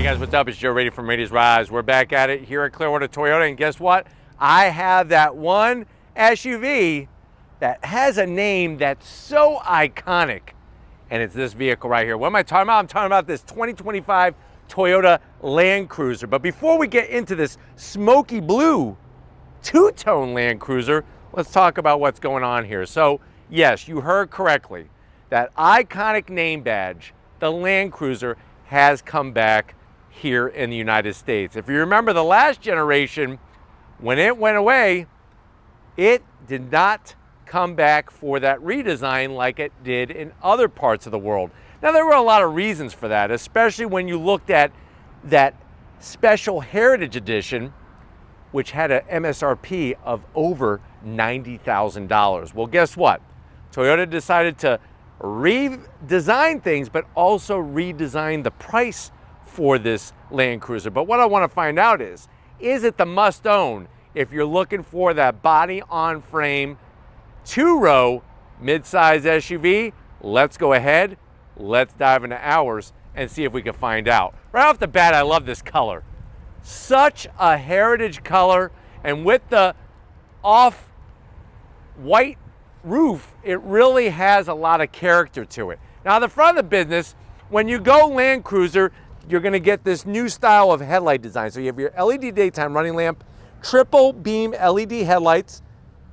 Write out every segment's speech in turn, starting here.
Guys, what's up? It's Joe Rady from Rady's Rise. We're back at it here at Clearwater Toyota, and guess what? I have that one SUV that has a name that's so iconic, and it's this vehicle right here. What am I talking about? I'm talking about this 2025 Toyota Land Cruiser. But before we get into this smoky blue two-tone Land Cruiser, let's talk about what's going on here. So, yes, you heard correctly. That iconic name badge, the Land Cruiser, has come back here in the United States. If you remember the last generation, when it went away, it did not come back for that redesign like it did in other parts of the world. Now, there were a lot of reasons for that, especially when you looked at that special Heritage Edition, which had an MSRP of over $90,000. Well, guess what? Toyota decided to redesign things, but also redesign the price for this Land Cruiser. But what I want to find out is it the must own if you're looking for that body on frame two-row mid-size SUV? Let's go ahead, let's dive into ours and see if we can find out. Right off the bat, I love this color. Such a heritage color, and with the off-white roof, it really has a lot of character to it. Now, the front of the business, when you go Land Cruiser, you're gonna get this new style of headlight design. So you have your LED daytime running lamp, triple beam LED headlights,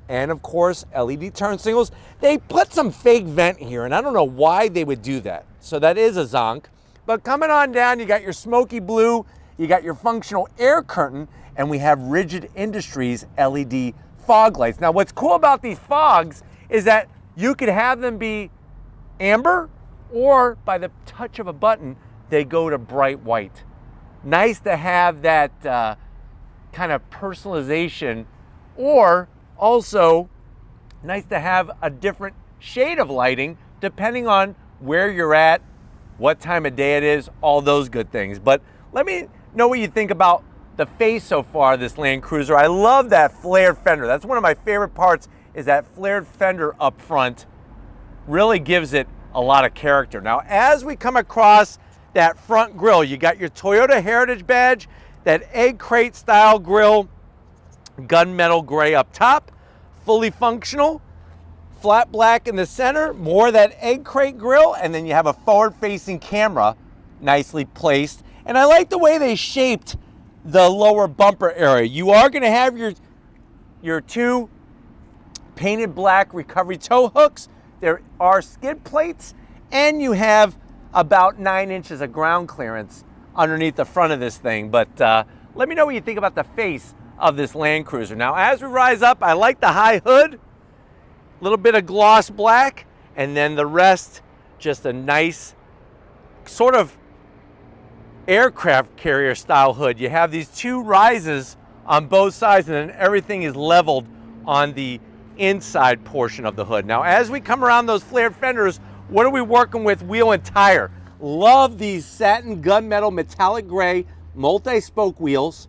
and of course, LED turn signals. They put some fake vent here, and I don't know why they would do that. So that is a zonk. But coming on down, you got your smoky blue, you got your functional air curtain, and we have Rigid Industries LED fog lights. Now, what's cool about these fogs is that you could have them be amber, or by the touch of a button, they go to bright white. Nice to have that kind of personalization, or also nice to have a different shade of lighting depending on where you're at, what time of day it is, all those good things. But let me know what you think about the face so far of this Land Cruiser. I love that flared fender. That's one of my favorite parts, is that flared fender up front. Really gives it a lot of character. Now, as we come across that front grille, you got your Toyota Heritage badge, that egg crate style grille, gunmetal gray up top, fully functional, flat black in the center, more of that egg crate grille, and then you have a forward facing camera nicely placed. And I like the way they shaped the lower bumper area. You are gonna have your two painted black recovery tow hooks. There are skid plates, and you have about 9 inches of ground clearance underneath the front of this thing. But let me know what you think about the face of this Land Cruiser. Now, as we rise up, I like the high hood, a little bit of gloss black, and then the rest, just a nice sort of aircraft carrier style hood. You have these two rises on both sides, and then everything is leveled on the inside portion of the hood. Now, as we come around those flared fenders, what are we working with wheel and tire? Love these satin gunmetal metallic gray multi-spoke wheels.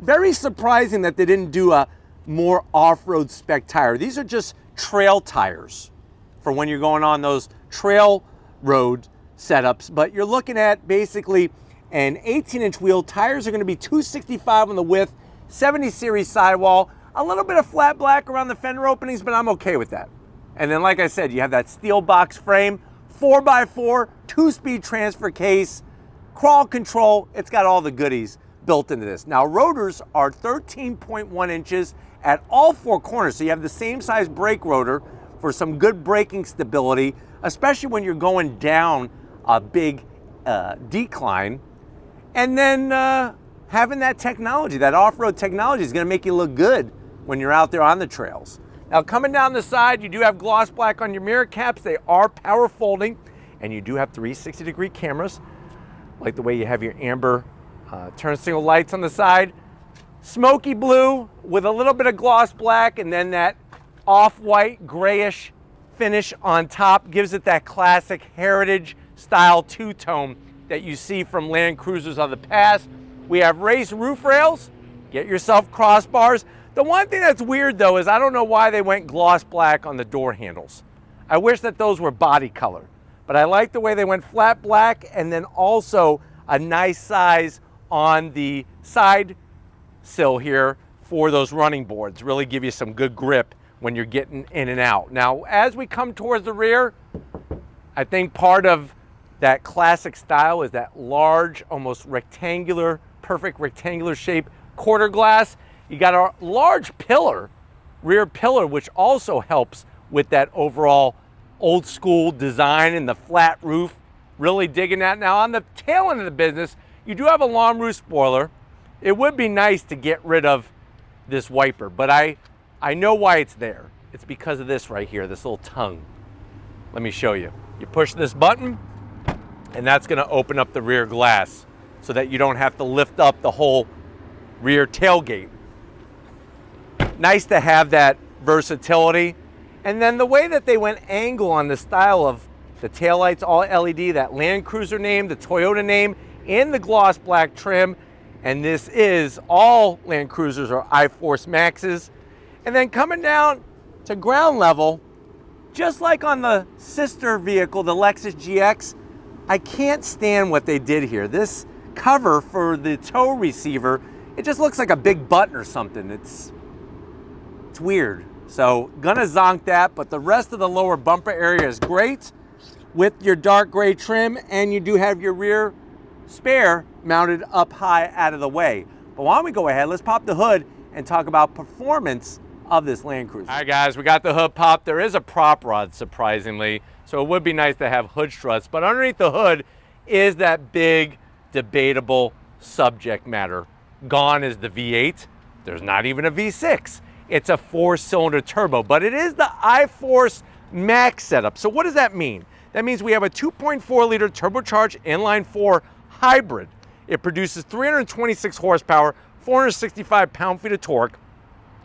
Very surprising that they didn't do a more off-road spec tire. These are just trail tires for when you're going on those trail road setups. But you're looking at basically an 18-inch wheel. Tires are going to be 265 on the width, 70 series sidewall, a little bit of flat black around the fender openings, but I'm okay with that. And then, like I said, you have that steel box frame, 4x4, 2-speed transfer case, crawl control. It's got all the goodies built into this. Now, rotors are 13.1 inches at all 4 corners, so you have the same size brake rotor for some good braking stability, especially when you're going down a big decline. And then having that technology, that off-road technology, is going to make you look good when you're out there on the trails. Now, coming down the side, you do have gloss black on your mirror caps. They are power folding, and you do have 360-degree cameras, like the way you have your amber turn signal lights on the side. Smoky blue with a little bit of gloss black, and then that off-white grayish finish on top gives it that classic heritage style two-tone that you see from Land Cruisers of the past. We have raised roof rails. Get yourself crossbars. The one thing that's weird, though, is I don't know why they went gloss black on the door handles. I wish that those were body color, but I like the way they went flat black, and then also a nice size on the side sill here for those running boards. Really give you some good grip when you're getting in and out. Now, as we come towards the rear, I think part of that classic style is that large, almost rectangular, perfect rectangular shape quarter glass. You got a large pillar, rear pillar, which also helps with that overall old school design and the flat roof. Really digging that. Now on the tail end of the business, you do have a long roof spoiler. It would be nice to get rid of this wiper, but I know why it's there. It's because of this right here, this little tongue. Let me show you. You push this button, and that's gonna open up the rear glass so that you don't have to lift up the whole rear tailgate. Nice to have that versatility. And then the way that they went angle on the style of the taillights, all LED, that Land Cruiser name, the Toyota name, and the gloss black trim. And this is all Land Cruisers or I-Force Maxes. And then coming down to ground level, just like on the sister vehicle, the Lexus GX, I can't stand what they did here. This cover for the tow receiver, it just looks like a big button or something. It's weird. So gonna zonk that, but the rest of the lower bumper area is great with your dark gray trim, and you do have your rear spare mounted up high out of the way. But why don't we go ahead, let's pop the hood and talk about performance of this Land Cruiser. All right guys, we got the hood popped. There is a prop rod, surprisingly, so it would be nice to have hood struts, but underneath the hood is that big debatable subject matter. Gone is the V8. There's not even a V6. It's a 4-cylinder turbo, but it is the I-Force Max setup. So what does that mean? That means we have a 2.4 liter turbocharged inline 4 hybrid. It produces 326 horsepower, 465 pound-feet of torque.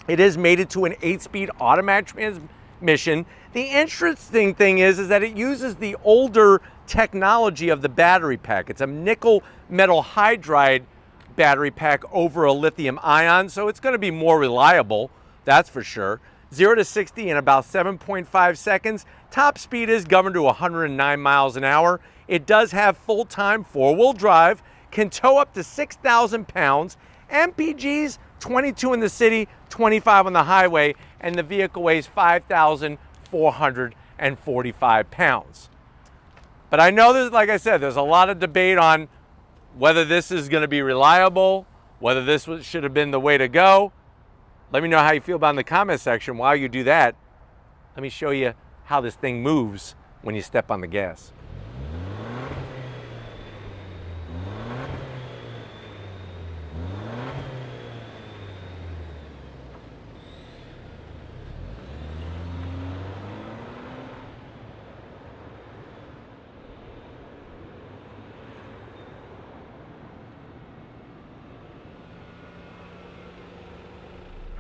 It is mated to an 8-speed automatic transmission. The interesting thing is that it uses the older technology of the battery pack. It's a nickel metal hydride battery pack over a lithium ion, so it's going to be more reliable, that's for sure. 0 to 60 in about 7.5 seconds. Top speed is governed to 109 miles an hour. It does have full-time 4-wheel drive, can tow up to 6,000 pounds, MPGs 22 in the city, 25 on the highway, and the vehicle weighs 5,445 pounds. But I know there's, like I said, there's a lot of debate on whether this is going to be reliable, whether this should have been the way to go. Let me know how you feel about it in the comment section. While you do that, let me show you how this thing moves when you step on the gas.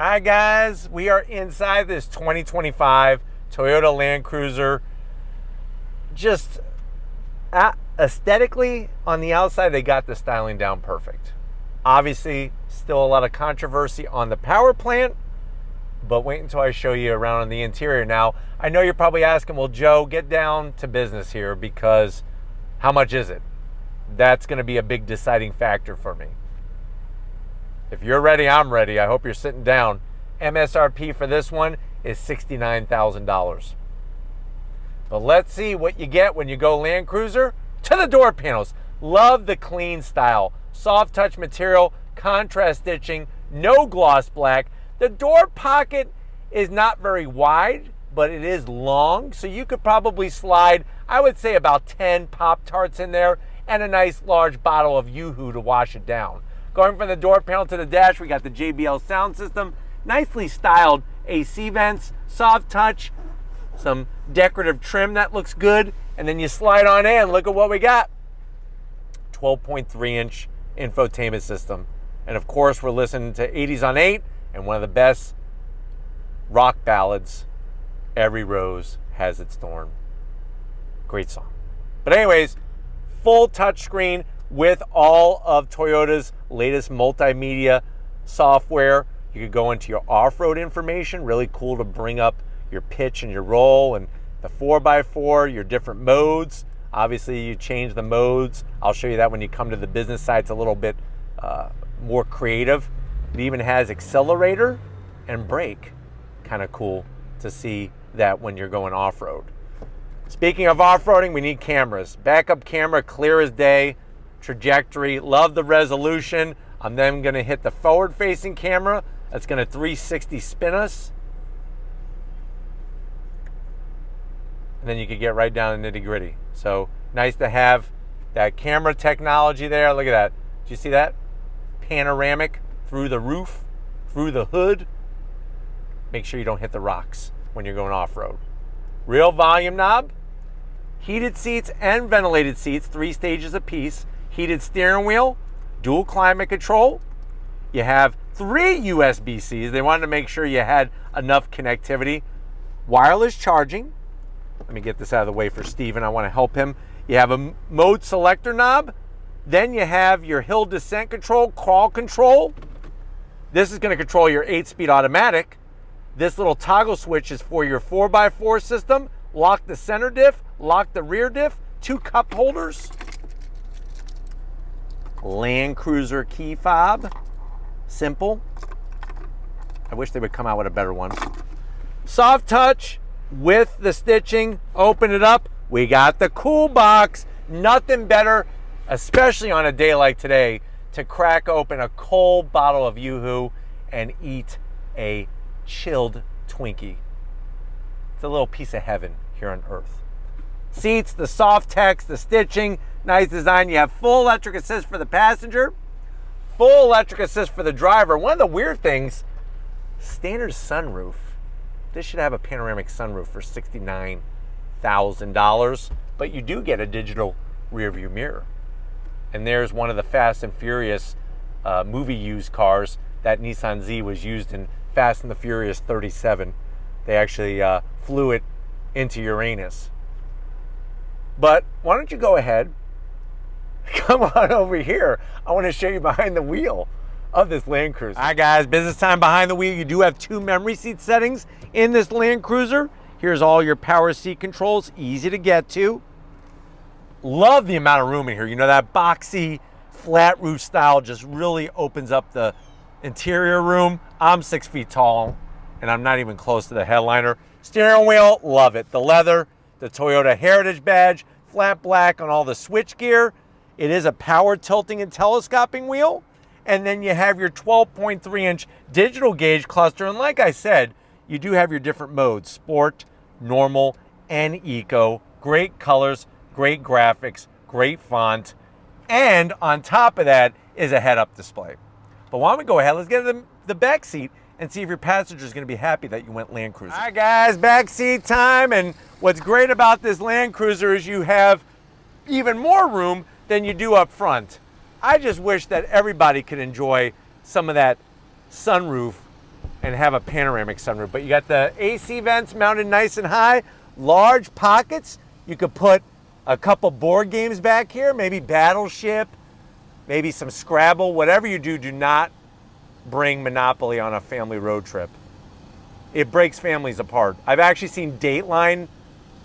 All right guys, we are inside this 2025 Toyota Land Cruiser. Just aesthetically, on the outside, they got the styling down perfect. Obviously, still a lot of controversy on the power plant, but wait until I show you around on the interior. Now, I know you're probably asking, well, Joe, get down to business here, because how much is it? That's gonna be a big deciding factor for me. If you're ready, I'm ready. I hope you're sitting down. MSRP for this one is $69,000. But let's see what you get when you go Land Cruiser to the door panels. Love the clean style. Soft touch material, contrast stitching, no gloss black. The door pocket is not very wide, but it is long. So you could probably slide, I would say, about 10 Pop-Tarts in there and a nice large bottle of Yoo-Hoo to wash it down. Going from the door panel to the dash, we got the JBL sound system, nicely styled AC vents, soft touch, some decorative trim that looks good, and then you slide on in, look at what we got. 12.3-inch infotainment system. And of course, we're listening to 80s on 8, and one of the best rock ballads, Every Rose Has Its Thorn. Great song. But anyways, full touchscreen with all of Toyota's latest multimedia software. You could go into your off-road information, really cool to bring up your pitch and your roll, and the 4x4, your different modes. Obviously, you change the modes. I'll show you that when you come to the business side. It's a little bit more creative. It even has accelerator and brake. Kind of cool to see that when you're going off-road. Speaking of off-roading, we need cameras. Backup camera, clear as day. Trajectory, love the resolution. I'm then going to hit the forward-facing camera. That's going to 360 spin us. And then you can get right down to nitty-gritty. So nice to have that camera technology there. Look at that. Did you see that? Panoramic through the roof, through the hood. Make sure you don't hit the rocks when you're going off-road. Real volume knob. Heated seats and ventilated seats, 3 stages apiece. Heated steering wheel, dual climate control. You have 3 USB-Cs. They wanted to make sure you had enough connectivity. Wireless charging. Let me get this out of the way for Steven. I want to help him. You have a mode selector knob. Then you have your hill descent control, crawl control. This is going to control your 8-speed automatic. This little toggle switch is for your 4x4 system. Lock the center diff, lock the rear diff, 2 cup holders. Land Cruiser key fob. Simple. I wish they would come out with a better one. Soft touch with the stitching. Open it up. We got the cool box. Nothing better, especially on a day like today, to crack open a cold bottle of Yoo-Hoo and eat a chilled Twinkie. It's a little piece of heaven here on Earth. Seats, the soft text, the stitching, nice design. You have full electric assist for the passenger, full electric assist for the driver. One of the weird things, standard sunroof. This should have a panoramic sunroof for $69,000, but you do get a digital rear view mirror. And there's one of the Fast and Furious movie used cars. That Nissan Z was used in Fast and the Furious 37. They actually flew it into Uranus. But why don't you go ahead, come on over here. I want to show you behind the wheel of this Land Cruiser. All right, guys, business time behind the wheel. You do have 2 memory seat settings in this Land Cruiser. Here's all your power seat controls, easy to get to. Love the amount of room in here. You know, that boxy, flat roof style just really opens up the interior room. I'm 6 feet tall, and I'm not even close to the headliner. Steering wheel, love it. The leather, the Toyota Heritage badge, flat black on all the switch gear. It is a power tilting and telescoping wheel. And then you have your 12.3-inch digital gauge cluster. And like I said, you do have your different modes, sport, normal, and eco. Great colors, great graphics, great font. And on top of that is a head-up display. But why don't we go ahead, let's get in the back seat and see if your passenger is going to be happy that you went Land Cruiser. All right, guys, back seat time. And what's great about this Land Cruiser is you have even more room than you do up front. I just wish that everybody could enjoy some of that sunroof and have a panoramic sunroof. But you got the AC vents mounted nice and high, large pockets. You could put a couple board games back here, maybe Battleship, maybe some Scrabble. Whatever you do, do not bring Monopoly on a family road trip. It breaks families apart. I've actually seen Dateline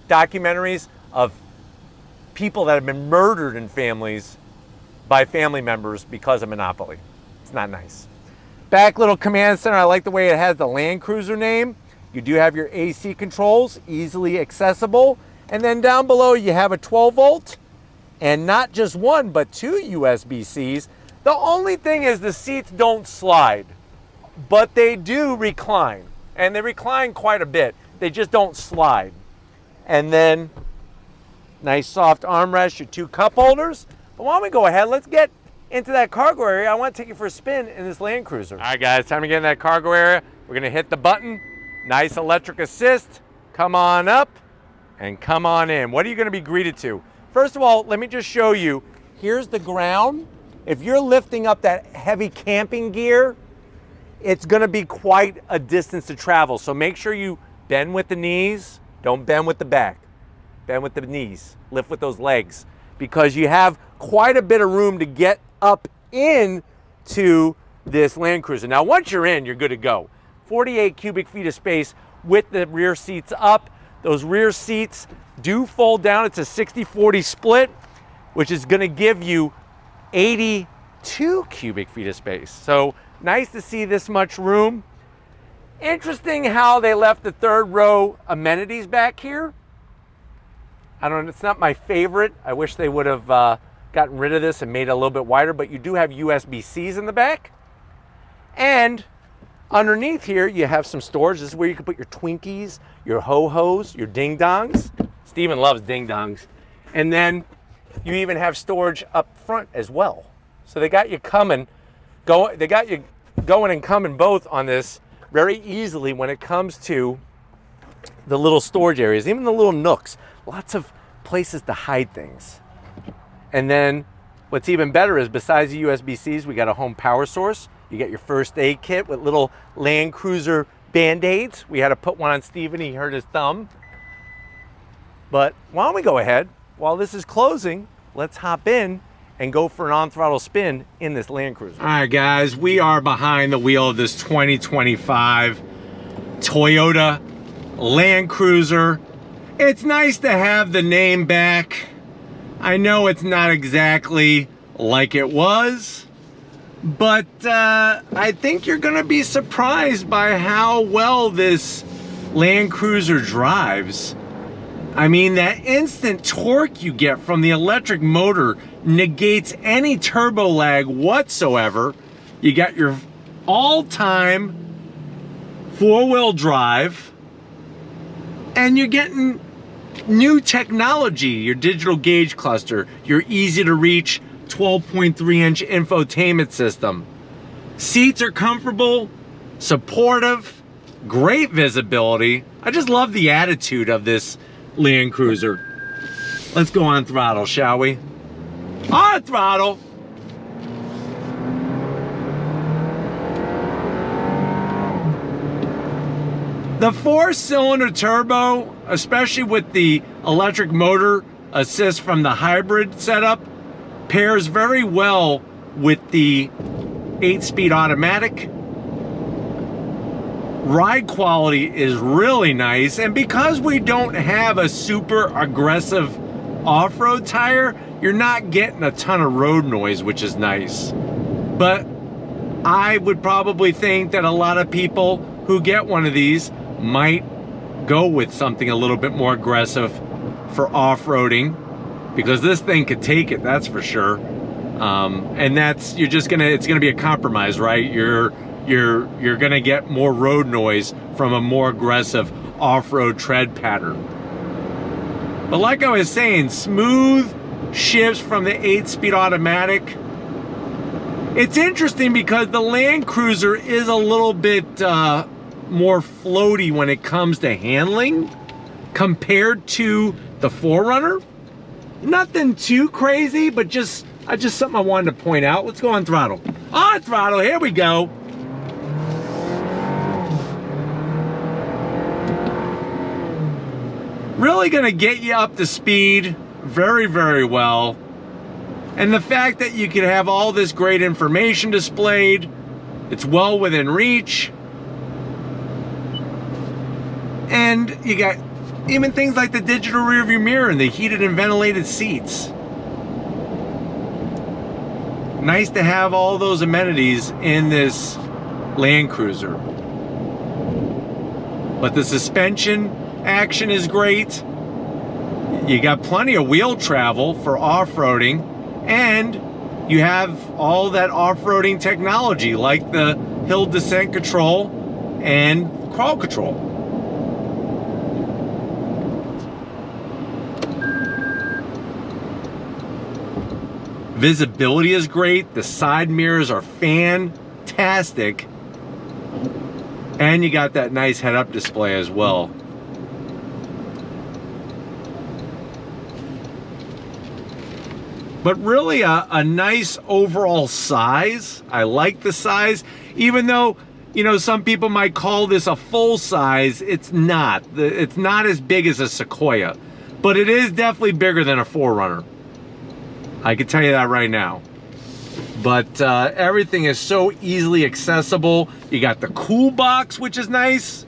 documentaries of people that have been murdered in families by family members because of Monopoly. It's not nice. Back little command center. I like the way it has the Land Cruiser name. You do have your AC controls, easily accessible. And then down below you have a 12 volt and not just 1, but 2 USB-Cs. The only thing is the seats don't slide, but they do recline. And they recline quite a bit. They just don't slide. And then nice soft armrest, your 2 cup holders. But why don't we go ahead, let's get into that cargo area. I want to take you for a spin in this Land Cruiser. All right, guys, time to get in that cargo area. We're going to hit the button. Nice electric assist. Come on up and come on in. What are you going to be greeted to? First of all, let me just show you. Here's the ground. If you're lifting up that heavy camping gear, it's going to be quite a distance to travel. So make sure you bend with the knees. Don't bend with the back. Bend with the knees. Lift with those legs, because you have quite a bit of room to get up into this Land Cruiser. Now, once you're in, you're good to go. 48 cubic feet of space with the rear seats up. Those rear seats do fold down. It's a 60-40 split, which is gonna give you 82 cubic feet of space. So nice to see this much room. Interesting how they left the third row amenities back here. I don't know, it's not my favorite. I wish they would have gotten rid of this and made it a little bit wider, but you do have USB-Cs in the back. And underneath here, you have some storage. This is where you can put your Twinkies, your ho-hos, your ding-dongs. Steven loves ding-dongs. And then you even have storage up front as well. So they got you coming, they got you going and coming both on this very easily when it comes to the little storage areas, even the little nooks. Lots of places to hide things. And then what's even better is besides the USB-Cs, we got a home power source. You get your first aid kit with little Land Cruiser Band-Aids. We had to put one on Steven, he hurt his thumb. But why don't we go ahead, while this is closing, let's hop in and go for an on-throttle spin in this Land Cruiser. All right, guys, we are behind the wheel of this 2025 Toyota Land Cruiser. It's nice to have the name back. I know it's not exactly like it was, but I think you're gonna be surprised by how well this Land Cruiser drives. I mean, that instant torque you get from the electric motor negates any turbo lag whatsoever. You got your all-time four-wheel drive, and you're getting new technology, your digital gauge cluster, your easy-to-reach 12.3-inch infotainment system. Seats are comfortable, supportive, great visibility. I just love the attitude of this Land Cruiser. Let's go on throttle, shall we? On throttle! The 4-cylinder turbo, especially with the electric motor assist from the hybrid setup, pairs very well with the 8-speed automatic. Ride quality is really nice, and because we don't have a super aggressive off-road tire, you're not getting a ton of road noise, which is nice. But I would probably think that a lot of people who get one of these might go with something a little bit more aggressive for off-roading, because this thing could take it, that's for sure. And that's, it's gonna be a compromise, right? You're gonna get more road noise from a more aggressive off-road tread pattern. But like I was saying, smooth shifts from the 8-speed automatic. It's interesting because the Land Cruiser is a little bit more floaty when it comes to handling compared to the 4Runner. Nothing too crazy, but just something I wanted to point out. Let's go on throttle. On throttle, here we go. Really gonna get you up to speed very, very well. And the fact that you can have all this great information displayed, it's well within reach. And you got even things like the digital rearview mirror and the heated and ventilated seats. Nice to have all those amenities in this Land Cruiser. But the suspension action is great. You got plenty of wheel travel for off-roading, and you have all that off-roading technology like the hill descent control and crawl control. Visibility is great. The side mirrors are fantastic. And you got that nice head-up display as well. But really a nice overall size. I like the size, even though, you know, some people might call this a full size. It's not. It's not as big as a Sequoia, but it is definitely bigger than a 4Runner. I can tell you that right now. But everything is so easily accessible. You got the cool box, which is nice.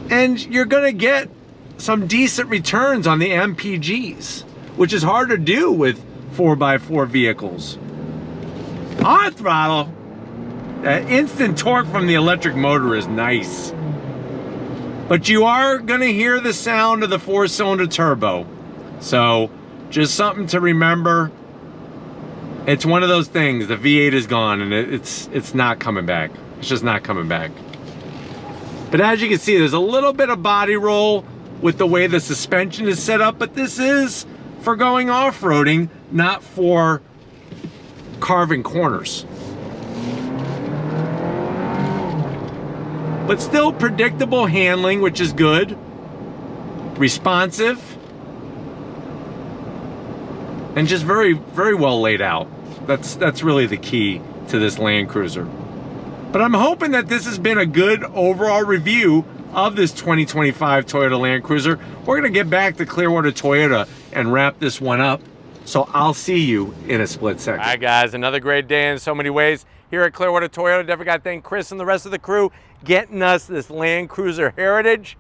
And you're gonna get some decent returns on the MPGs, which is hard to do with 4x4 vehicles. On throttle, that instant torque from the electric motor is nice. But you are gonna hear the sound of the 4-cylinder turbo. So just something to remember. It's one of those things, the V8 is gone and it's not coming back. It's just not coming back. But as you can see, there's a little bit of body roll with the way the suspension is set up, but this is for going off-roading, not for carving corners. But still predictable handling, which is good. Responsive. And just very, very well laid out. That's really the key to this Land Cruiser. But I'm hoping that this has been a good overall review of this 2025 Toyota Land Cruiser. We're gonna get back to Clearwater Toyota and wrap this one up. So I'll see you in a split second. All right, guys, another great day in so many ways here at Clearwater Toyota. Definitely got to thank Chris and the rest of the crew getting us this Land Cruiser Heritage.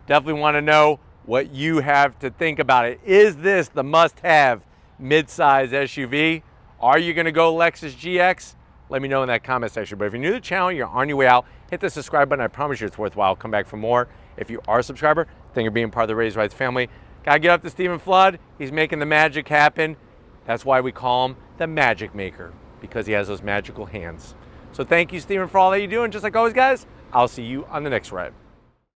Definitely want to know what you have to think about it. Is this the must-have mid-size SUV? Are you gonna go Lexus GX? Let me know in that comment section. But if you're new to the channel, you're on your way out, hit the subscribe button. I promise you it's worthwhile. Come back for more. If you are a subscriber, thank you for being part of the Raised Rights family. Gotta get up to Stephen Flood. He's making the magic happen. That's why we call him the Magic Maker, because he has those magical hands. So thank you, Stephen, for all that you do. And just like always, guys, I'll see you on the next ride.